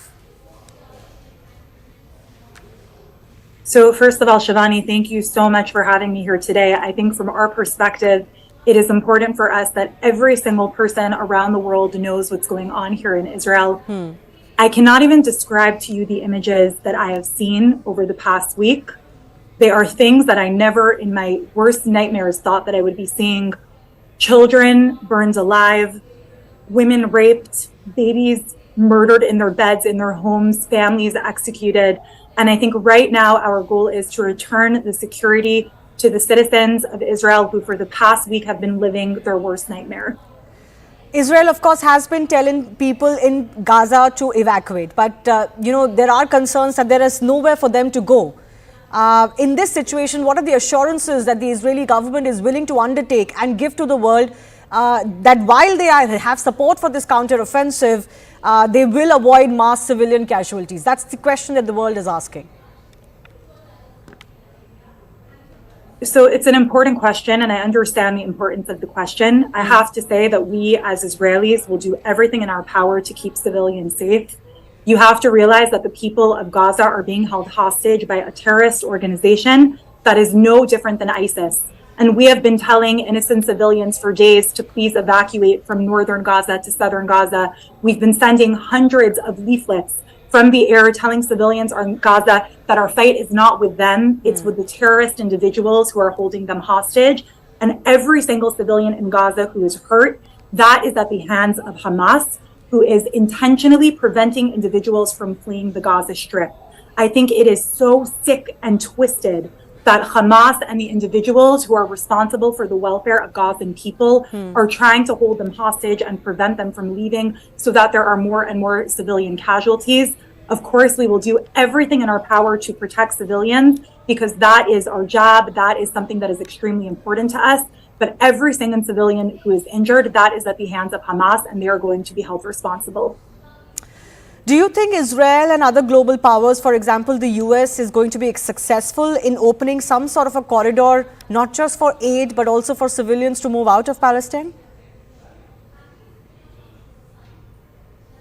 So first of all, Shivani, thank you so much for having me here today. I think from our perspective, it is important for us that every single person around the world knows what's going on here in Israel. I cannot even describe to you the images that I have seen over the past week. They are things that I never in my worst nightmares thought that I would be seeing. Children burned alive, women raped, babies murdered in their beds, in their homes, families executed. And I think right now our goal is to return the security to the citizens of Israel who for the past week have been living their worst nightmare. Israel, of course, has been telling people in Gaza to evacuate. But, there are concerns that there is nowhere for them to go. In this situation, what are the assurances that the Israeli government is willing to undertake and give to the world that while they have support for this counteroffensive, they will avoid mass civilian casualties? That's the question that the world is asking. So it's an important question, and I understand the importance of the question. I have to say that we as Israelis will do everything in our power to keep civilians safe. You have to realize that the people of Gaza are being held hostage by a terrorist organization that is no different than ISIS. And we have been telling innocent civilians for days to please evacuate from northern Gaza to southern Gaza. We've been sending hundreds of leaflets from the air telling civilians on Gaza that our fight is not with them, it's with the terrorist individuals who are holding them hostage. And every single civilian in Gaza who is hurt, that is at the hands of Hamas, who is intentionally preventing individuals from fleeing the Gaza Strip. I think it is so sick and twisted that Hamas and the individuals who are responsible for the welfare of Gazan people are trying to hold them hostage and prevent them from leaving so that there are more and more civilian casualties. Of course, we will do everything in our power to protect civilians because that is our job. That is something that is extremely important to us. But every single civilian who is injured, that is at the hands of Hamas, and they are going to be held responsible. Do you think Israel and other global powers, for example, the US, is going to be successful in opening some sort of a corridor, not just for aid, but also for civilians to move out of Palestine?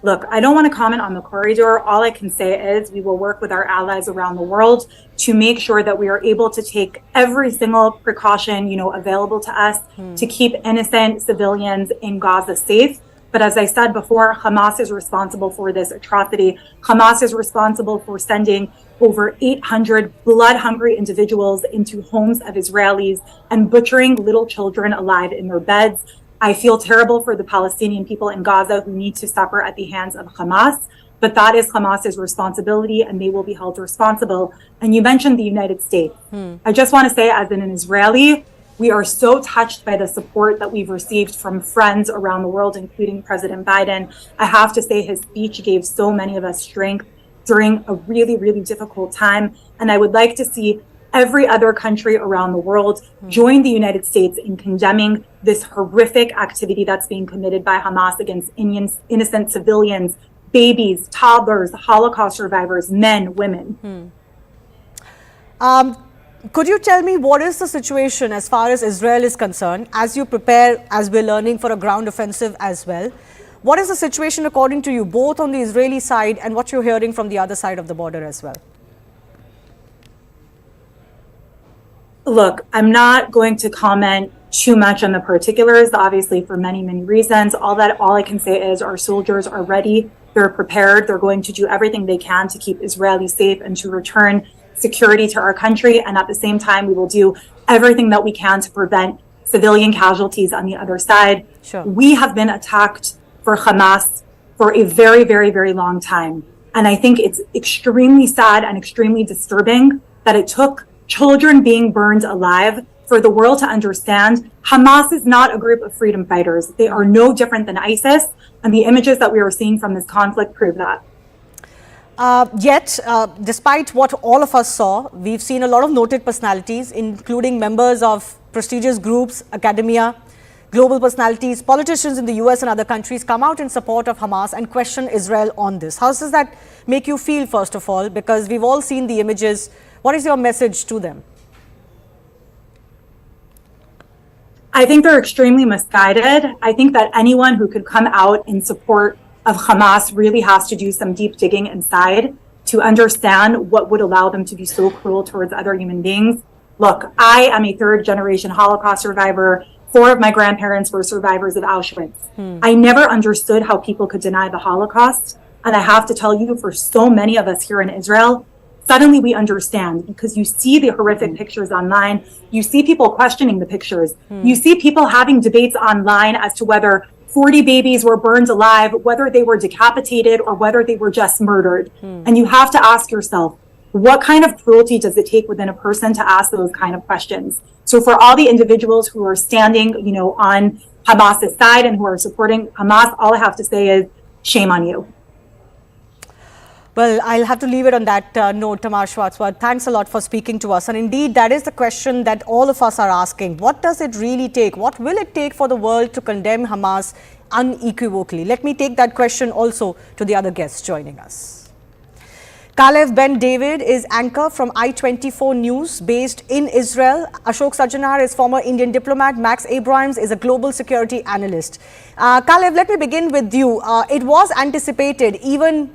Look, I don't want to comment on the corridor. All I can say is we will work with our allies around the world to make sure that we are able to take every single precaution, available to us to keep innocent civilians in Gaza safe. But as I said before, Hamas is responsible for this atrocity. Hamas is responsible for sending over 800 blood-hungry individuals into homes of Israelis and butchering little children alive in their beds. I feel terrible for the Palestinian people in Gaza who need to suffer at the hands of Hamas, but that is Hamas's responsibility and they will be held responsible. And you mentioned the United States. I just want to say, as an Israeli, we are so touched by the support that we've received from friends around the world, including President Biden. I have to say his speech gave so many of us strength during a really, really difficult time. And I would like to see every other country around the world join the United States in condemning this horrific activity that's being committed by Hamas against innocent civilians, babies, toddlers, Holocaust survivors, men, women. Could you tell me what is the situation as far as Israel is concerned, as you prepare, as we're learning, for a ground offensive as well? What is the situation according to you, both on the Israeli side and what you're hearing from the other side of the border as well? Look, I'm not going to comment too much on the particulars, obviously for many, many reasons. All I can say is our soldiers are ready, they're prepared, they're going to do everything they can to keep Israelis safe and to return security to our country. And at the same time, we will do everything that we can to prevent civilian casualties on the other side. Sure. We have been attacked for Hamas for a very, very, very long time. And I think it's extremely sad and extremely disturbing that it took children being burned alive for the world to understand Hamas is not a group of freedom fighters. They are no different than ISIS. And the images that we are seeing from this conflict prove that. Yet, despite what all of us saw, we've seen a lot of noted personalities, including members of prestigious groups, academia, global personalities, politicians in the US and other countries come out in support of Hamas and question Israel on this. How does that make you feel, first of all? Because we've all seen the images. What is your message to them? I think they're extremely misguided. I think that anyone who could come out in support of Hamas really has to do some deep digging inside to understand what would allow them to be so cruel towards other human beings. Look, I am a third-generation Holocaust survivor. 4 of my grandparents were survivors of Auschwitz. I never understood how people could deny the Holocaust. And I have to tell you, for so many of us here in Israel, suddenly we understand, because you see the horrific pictures online. You see people questioning the pictures. You see people having debates online as to whether 40 babies were burned alive, whether they were decapitated or whether they were just murdered. And you have to ask yourself, what kind of cruelty does it take within a person to ask those kind of questions? So for all the individuals who are standing, on Hamas's side and who are supporting Hamas, all I have to say is shame on you. Well, I'll have to leave it on that note, Tamar Schwarzwald. Thanks a lot for speaking to us. And indeed, that is the question that all of us are asking. What does it really take? What will it take for the world to condemn Hamas unequivocally? Let me take that question also to the other guests joining us. Kalev Ben David is anchor from I-24 News based in Israel. Ashok Sajjanar is former Indian diplomat. Max Abrahams is a global security analyst. Kalev, let me begin with you. It was anticipated even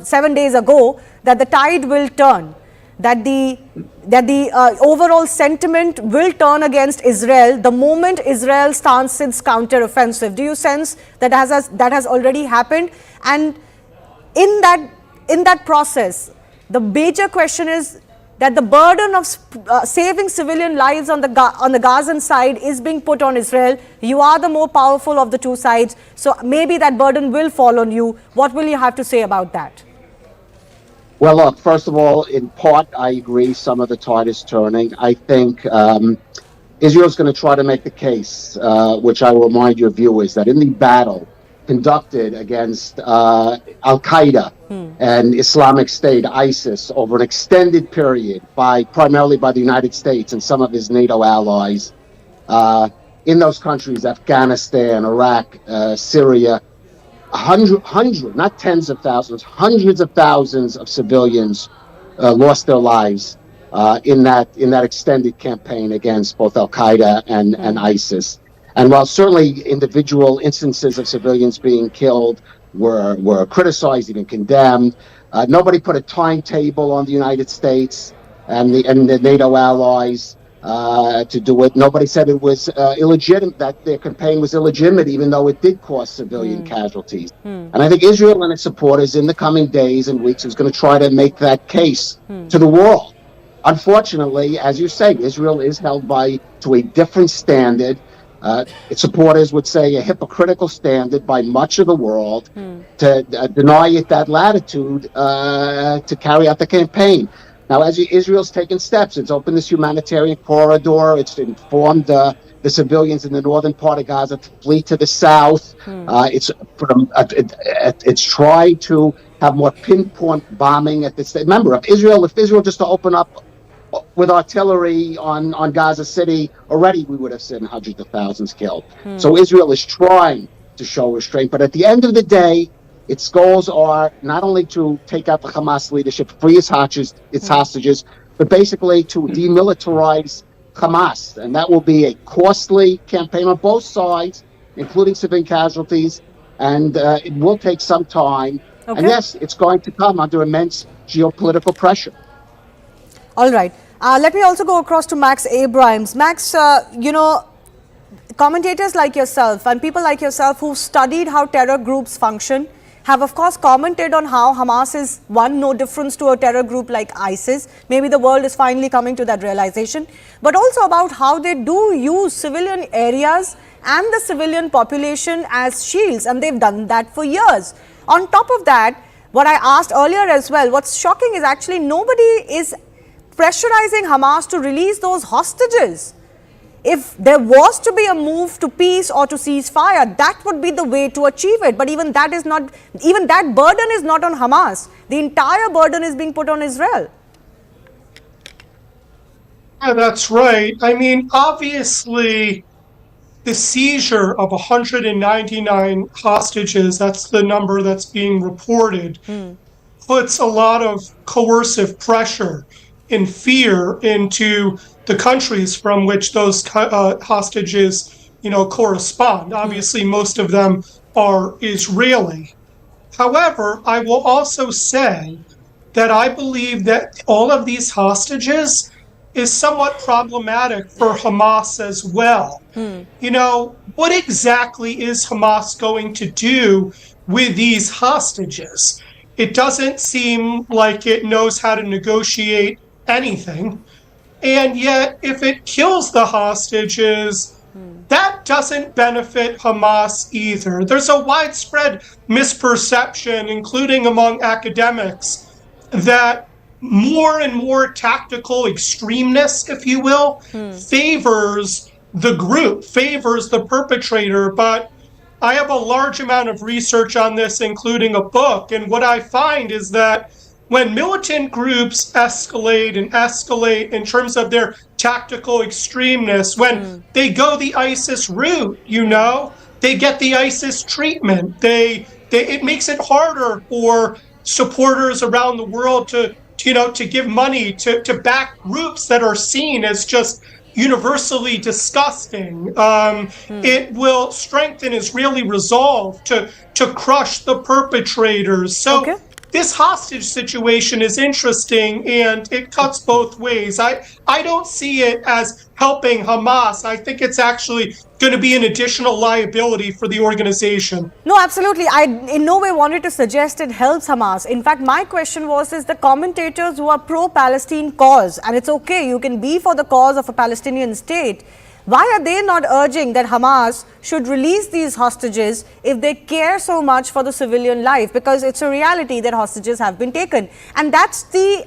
7 days ago that the tide will turn, that the overall sentiment will turn against Israel the moment Israel starts its counter-offensive. Do you sense that has already happened? And in that process, the major question is that the burden of saving civilian lives on the Gazan side is being put on Israel. You are the more powerful of the two sides, so maybe that burden will fall on you. What will you have to say about that? Well, look, first of all, in part, I agree some of the tide is turning. I think Israel's going to try to make the case, which I will remind your viewers, that in the battle conducted against Al-Qaeda and Islamic State, ISIS, over an extended period, primarily by the United States and some of his NATO allies, in those countries, Afghanistan, Iraq, Syria, not tens of thousands, hundreds of thousands of civilians lost their lives in that extended campaign against both Al-Qaeda and ISIS. And while certainly individual instances of civilians being killed were criticized, even condemned. Nobody put a timetable on the United States and the NATO allies to do it. Nobody said it was illegitimate, that their campaign was illegitimate, even though it did cause civilian casualties. And I think Israel and its supporters in the coming days and weeks is going to try to make that case to the world. Unfortunately, as you say, Israel is held to a different standard. Its supporters would say a hypocritical standard by much of the world to deny it that latitude to carry out the campaign. Now, as Israel's taken steps, it's opened this humanitarian corridor. It's informed the civilians in the northern part of Gaza to flee to the south. It's tried to have more pinpoint bombing at this. Remember, if Israel just to open up with artillery on Gaza City, already we would have seen hundreds of thousands killed. So Israel is trying to show restraint, but at the end of the day, its goals are not only to take out the Hamas leadership, free its hostages, but basically to demilitarize Hamas. And that will be a costly campaign on both sides, including civilian casualties, and it will take some time. Okay. And yes, it's going to come under immense geopolitical pressure. All right. Let me also go across to Max Abrahams. Max, commentators like yourself and people like yourself who studied how terror groups function have of course commented on how Hamas is no difference to a terror group like ISIS. Maybe the world is finally coming to that realization, but also about how they do use civilian areas and the civilian population as shields, and they've done that for years. On top of that, what I asked earlier as well, what's shocking is actually nobody is pressurizing Hamas to release those hostages. If there was to be a move to peace or to ceasefire, that would be the way to achieve it. But even that burden is not on Hamas. The entire burden is being put on Israel. Yeah, that's right. I mean, obviously, the seizure of 199 hostages, that's the number that's being reported, puts a lot of coercive pressure and fear into the countries from which those hostages, correspond. Obviously, most of them are Israeli. However, I will also say that I believe that all of these hostages is somewhat problematic for Hamas as well. What exactly is Hamas going to do with these hostages? It doesn't seem like it knows how to negotiate anything. And yet, if it kills the hostages, that doesn't benefit Hamas either. There's a widespread misperception, including among academics, that more and more tactical extremeness, if you will, favors the group, favors the perpetrator. But I have a large amount of research on this, including a book. And what I find is that when militant groups escalate in terms of their tactical extremeness, when they go the ISIS route, they get the ISIS treatment. It makes it harder for supporters around the world to give money to back groups that are seen as just universally disgusting. It will strengthen Israeli resolve to crush the perpetrators. So this hostage situation is interesting, and it cuts both ways. I don't see it as helping Hamas. I think it's actually going to be an additional liability for the organization. No, absolutely. I in no way wanted to suggest it helps Hamas. In fact, my question is the commentators who are pro-Palestine cause, and it's okay, you can be for the cause of a Palestinian state. Why are they not urging that Hamas should release these hostages if they care so much for the civilian life? Because it's a reality that hostages have been taken. And that's the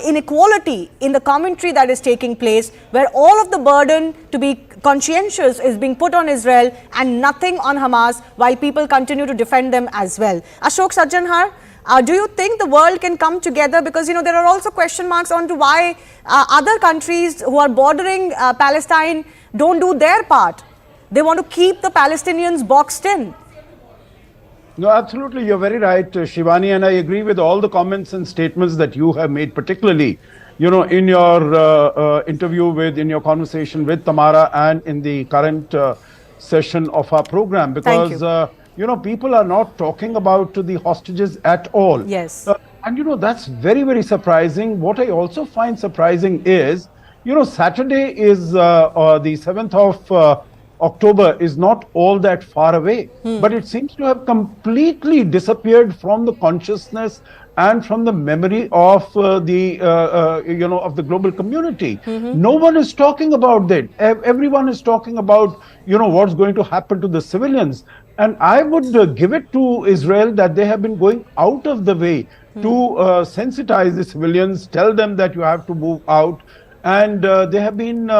inequality in the commentary that is taking place, where all of the burden to be conscientious is being put on Israel and nothing on Hamas, while people continue to defend them as well. Ashok Sajjanhar, do you think the world can come together? Because, there are also question marks on to why other countries who are bordering Palestine don't do their part. They want to keep the Palestinians boxed in. No, absolutely. You're very right, Shivani, and I agree with all the comments and statements that you have made, particularly, in your interview in your conversation with Tamara and in the current session of our program. Because people are not talking about the hostages at all. Yes. And that's very, very surprising. What I also find surprising is, Saturday is the 7th of October is not all that far away, but it seems to have completely disappeared from the consciousness and from the memory of of the global community. No one is talking about that. Everyone is talking about, what's going to happen to the civilians. And I would give it to Israel that they have been going out of the way to sensitize the civilians, tell them that you have to move out. And they have been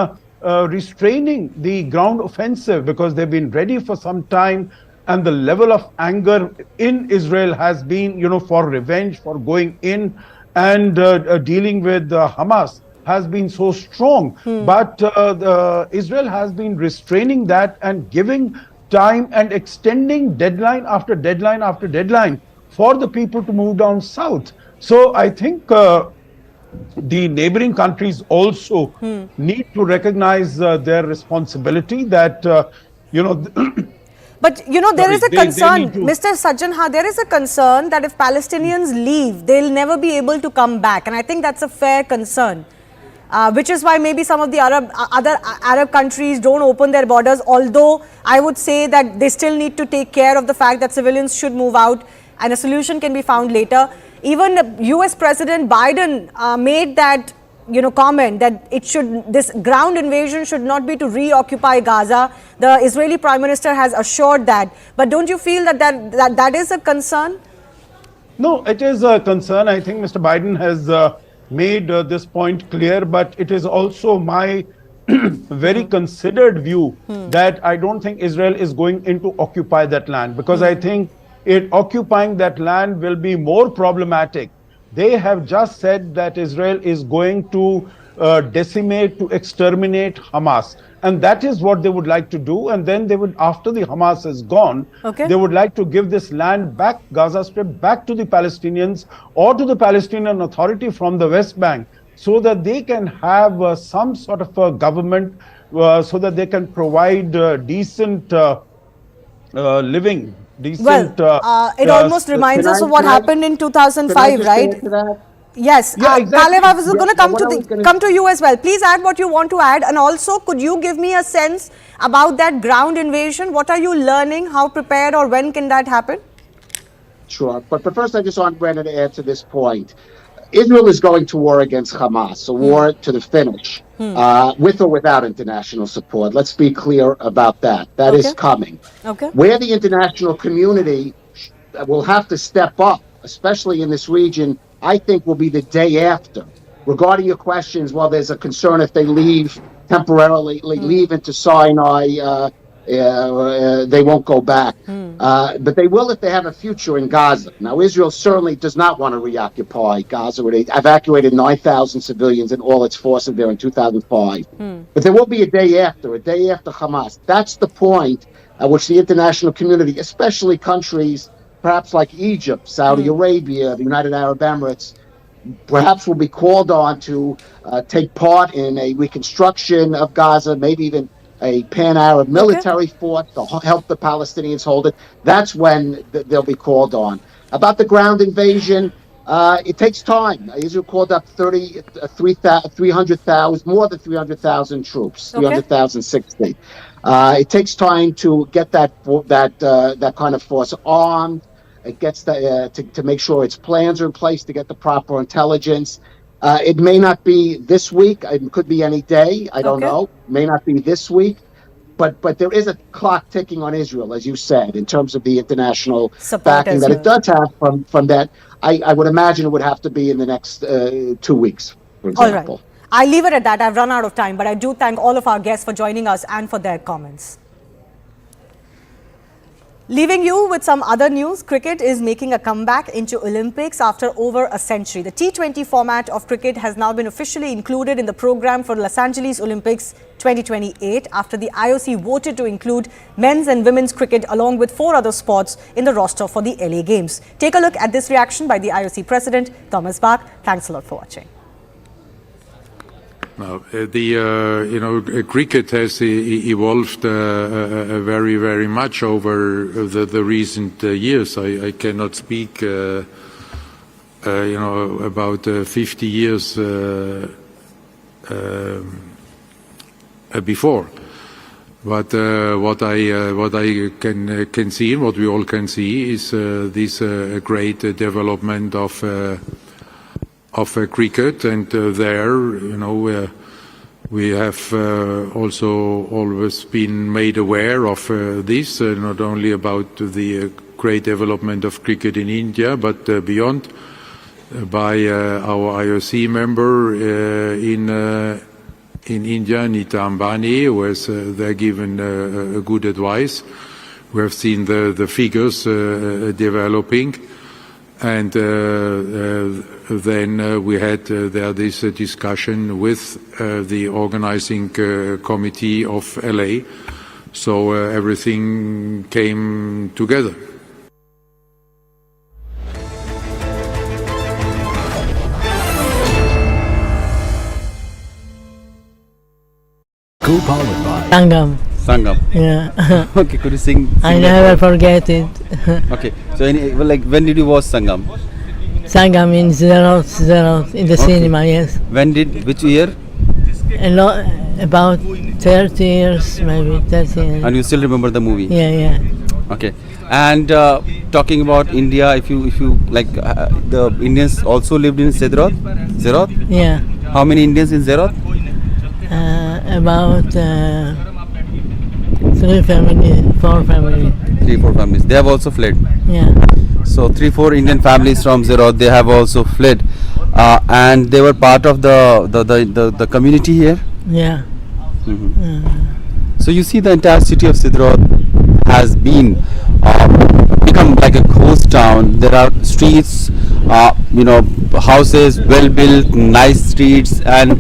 restraining the ground offensive because they've been ready for some time. And the level of anger in Israel has been, for revenge, for going in and dealing with Hamas has been so strong. But Israel has been restraining that and giving time and extending deadline after deadline after deadline for the people to move down south. So I think the neighboring countries also need to recognize their responsibility that, But there is a concern, Mr. Sajjan, there is a concern that if Palestinians leave, they'll never be able to come back. And I think that's a fair concern, which is why maybe some of the other Arab countries don't open their borders. Although I would say that they still need to take care of the fact that civilians should move out and a solution can be found later. Even US President Biden made that comment that this ground invasion should not be to reoccupy Gaza. The Israeli Prime Minister has assured that. But don't you feel that is a concern? No, it is a concern. I think Mr. Biden has made this point clear, but it is also my very considered view that I don't think Israel is going in to occupy that land, because I think occupying that land will be more problematic. They have just said that Israel is going to decimate, to exterminate Hamas. And that is what they would like to do. And then they would, after the Hamas is gone, they would like to give this land back, Gaza Strip, back to the Palestinians or to the Palestinian Authority from the West Bank, so that they can have some sort of a government, so that they can provide decent living. Decent, it almost reminds us of what happened in 2005, right? Yes, yeah, exactly. Kalev, I was going to come to you as well. Please add what you want to add, and also could you give me a sense about that ground invasion? What are you learning? How prepared or when can that happen? Sure, but first I just want Brandon to add to this point. Israel is going to war against Hamas, a war to the finish, with or without international support. Let's be clear about that. That is coming. Where the international community will have to step up, especially in this region, I think will be the day after. Regarding your questions, well, there's a concern if they leave temporarily, leave into Sinai, they won't go back. But they will if they have a future in Gaza. Now, Israel certainly does not want to reoccupy Gaza. They evacuated 9,000 civilians and all its forces there in 2005. But there will be a day after Hamas. That's the point at which the international community, especially countries perhaps like Egypt, Saudi Arabia, the United Arab Emirates, perhaps will be called on to take part in a reconstruction of Gaza, maybe even a pan-Arab military force to help the Palestinians hold it. That's when they'll be called on. About the ground invasion, it takes time. Israel called up 300,000, more than 300,000 troops, 300,060. It takes time to get that kind of force armed. It gets to make sure its plans are in place to get the proper intelligence. It may not be this week. It could be any day. I don't know. It may not be this week. But there is a clock ticking on Israel, as you said, in terms of the international backing that it does have from that. I would imagine it would have to be in the next 2 weeks, for example. All right. I'll leave it at that. I've run out of time. But I do thank all of our guests for joining us and for their comments. Leaving you with some other news, cricket is making a comeback into Olympics after over a century. The T20 format of cricket has now been officially included in the program for Los Angeles Olympics 2028 after the IOC voted to include men's and women's cricket along with 4 other sports in the roster for the LA Games. Take a look at this reaction by the IOC President, Thomas Bach. Thanks a lot for watching. Now, cricket has evolved very, very much over the recent years. I cannot speak, about 50 years before. But what I can see, and what we all can see, is this great development of cricket, and we have also always been made aware of this, not only about the great development of cricket in India, but beyond, by our IOC member in India, Nita Ambani, who has there given good advice. We have seen the figures developing. And then we had there this discussion with the organizing committee of LA. So everything came together. Co-powered by Sangam. Sangam. Yeah. Okay, could you sing I never forget it. Okay, so when did you watch Sangam? Sangam in Zerot, in the cinema, yes. Which year? About 30 years, maybe 30 years. And you still remember the movie? Yeah. Okay. And talking about India, if you like, the Indians also lived in Zerot? Yeah. How many Indians in Zerot? About 4 families. 3-4 families. They have also fled. Yeah. So 3-4 Indian families from Zerot, they have also fled, and they were part of the community here. Yeah. So you see, the entire city of Sidrot has been become like a ghost town. There are streets, houses well built, nice streets, and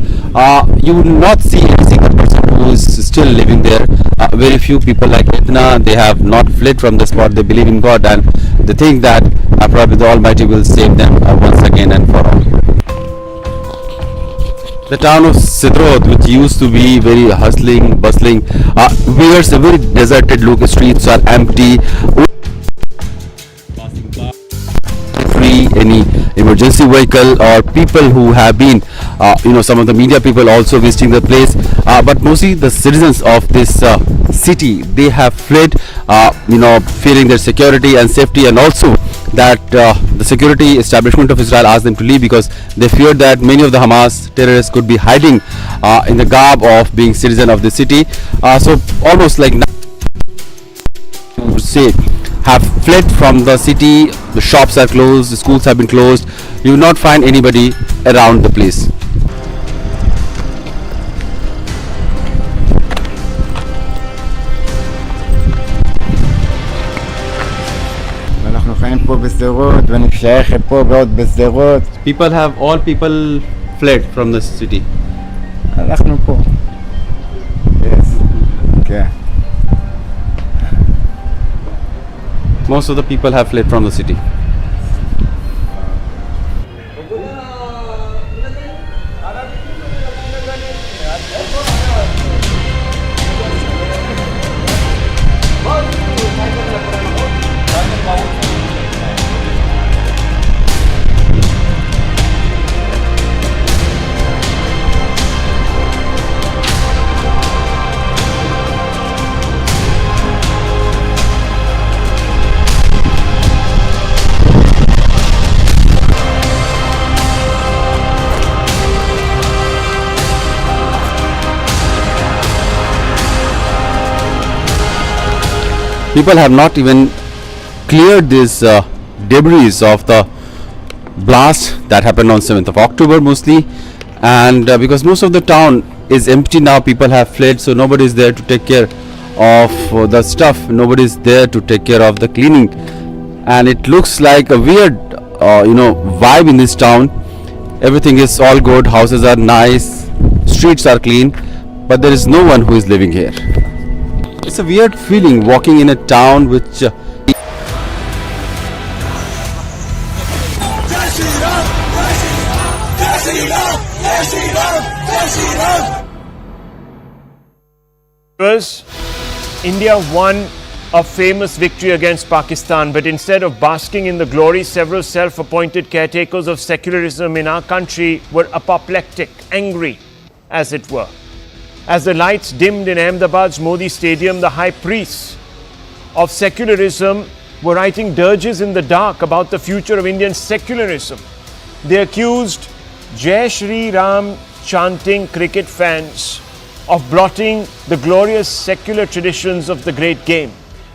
you will not see a single person who is still living there. Very few people like Itna, they have not fled from the spot. They believe in God, and they think that probably the Almighty will save them once again and for all. The town of Sidrot, which used to be very hustling, bustling, wears a very deserted look. Streets are empty. Any emergency vehicle or people who have been, some of the media people also visiting the place, but mostly the citizens of this city, they have fled, fearing their security and safety, and also that the security establishment of Israel asked them to leave because they feared that many of the Hamas terrorists could be hiding in the garb of being citizen of the city. So almost like say have fled from the city. The shops are closed, the schools have been closed. You will not find anybody around the place. אנחנו חיים פה בשדרות ואני שייכת פה ועוד בשדרות. All people fled from the city. אנחנו פה. Yes. Okay. Most of the people have fled from the city. People have not even cleared this debris of the blast that happened on 7th of October mostly, and because most of the town is empty now, people have fled, so nobody is there to take care of the stuff, nobody is there to take care of the cleaning, and it looks like a weird vibe in this town. Everything is all good, houses are nice, streets are clean, but there is no one who is living here. It's a weird feeling walking in a town which Jai Shree Ram, Jai Shree Ram, Jai Shree Ram, Jai Shree Ram. India won a famous victory against Pakistan, but instead of basking in the glory, several self-appointed caretakers of secularism in our country were apoplectic, angry, as it were. As the lights dimmed in Ahmedabad's Modi Stadium, the high priests of secularism were writing dirges in the dark about the future of Indian secularism. They accused Jai Shree Ram chanting cricket fans of blotting the glorious secular traditions of the great game.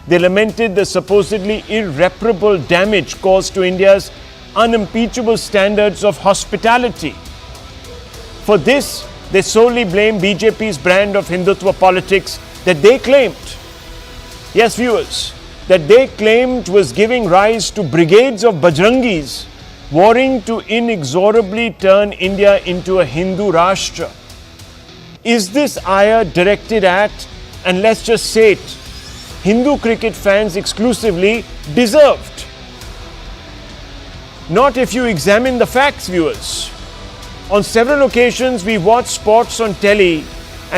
They lamented the supposedly irreparable damage caused to India's unimpeachable standards of hospitality. For this, they solely blame BJP's brand of Hindutva politics that they claimed, yes viewers, that they claimed was giving rise to brigades of Bajrangis warring to inexorably turn India into a Hindu Rashtra. Is this ire directed at, and let's just say it, Hindu cricket fans exclusively? Deserved. Not if you examine the facts, viewers. On several occasions, we watched sports on telly